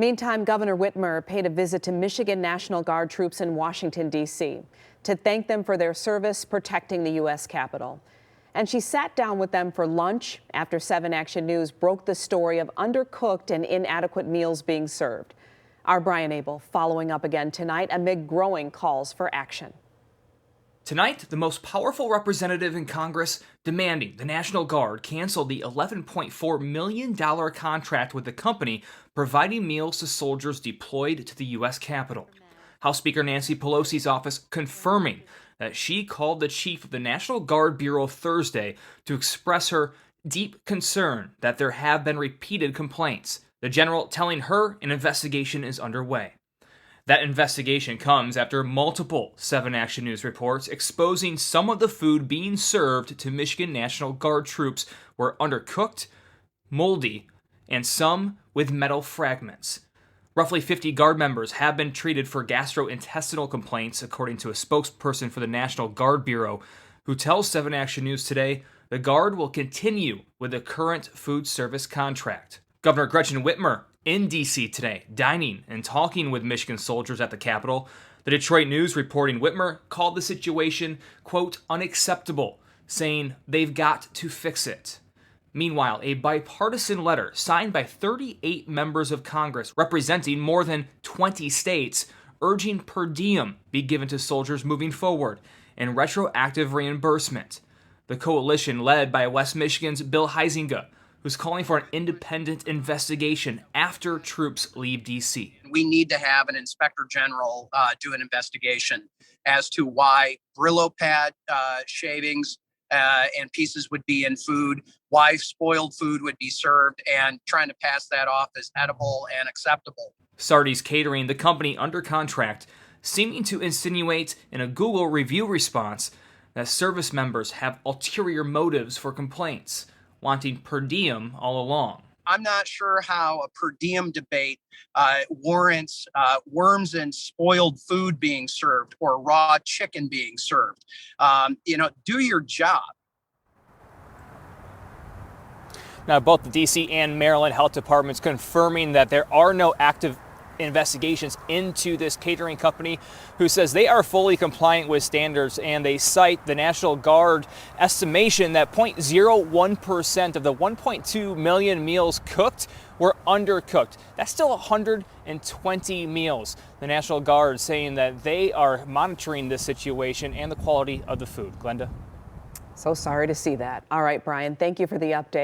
Meantime, Governor Whitmer paid a visit to Michigan National Guard troops in Washington, D.C. to thank them for their service protecting the U.S. Capitol. And she sat down with them for lunch after 7 Action News broke the story of undercooked and inadequate meals being served. Our Brian Abel following up again tonight amid growing calls for action. Tonight, the most powerful representative in Congress demanding the National Guard cancel the $11.4 million contract with the company providing meals to soldiers deployed to the U.S. Capitol. House Speaker Nancy Pelosi's office confirming that she called the chief of the National Guard Bureau Thursday to express her deep concern that there have been repeated complaints. The general telling her an investigation is underway. That investigation comes after multiple 7 Action News reports exposing some of the food being served to Michigan National Guard troops were undercooked, moldy, and some with metal fragments. Roughly 50 Guard members have been treated for gastrointestinal complaints, according to a spokesperson for the National Guard Bureau, who tells 7 Action News today the Guard will continue with the current food service contract. Governor Gretchen Whitmer in D.C. today, dining and talking with Michigan soldiers at the Capitol. The Detroit News reporting Whitmer called the situation, quote, unacceptable, saying they've got to fix it. Meanwhile, a bipartisan letter signed by 38 members of Congress representing more than 20 states urging per diem be given to soldiers moving forward and retroactive reimbursement. The coalition led by West Michigan's Bill Huizenga, who's calling for an independent investigation after troops leave D.C. We need to have an inspector general do an investigation as to why Brillo pad shavings and pieces would be in food, why spoiled food would be served, and trying to pass that off as edible and acceptable. Sardi's Catering, the company under contract, seeming to insinuate in a Google review response that service members have ulterior motives for complaints, wanting per diem all along. I'm not sure how a per diem debate warrants worms and spoiled food being served or raw chicken being served. Do your job. Now, both the D.C. and Maryland health departments confirming that there are no active investigations into this catering company, who says they are fully compliant with standards, and they cite the National Guard estimation that 0.01% of the 1.2 million meals cooked were undercooked. That's still 120 meals. The National Guard saying that they are monitoring this situation and the quality of the food. Glenda? So sorry to see that. All right, Brian, thank you for the update.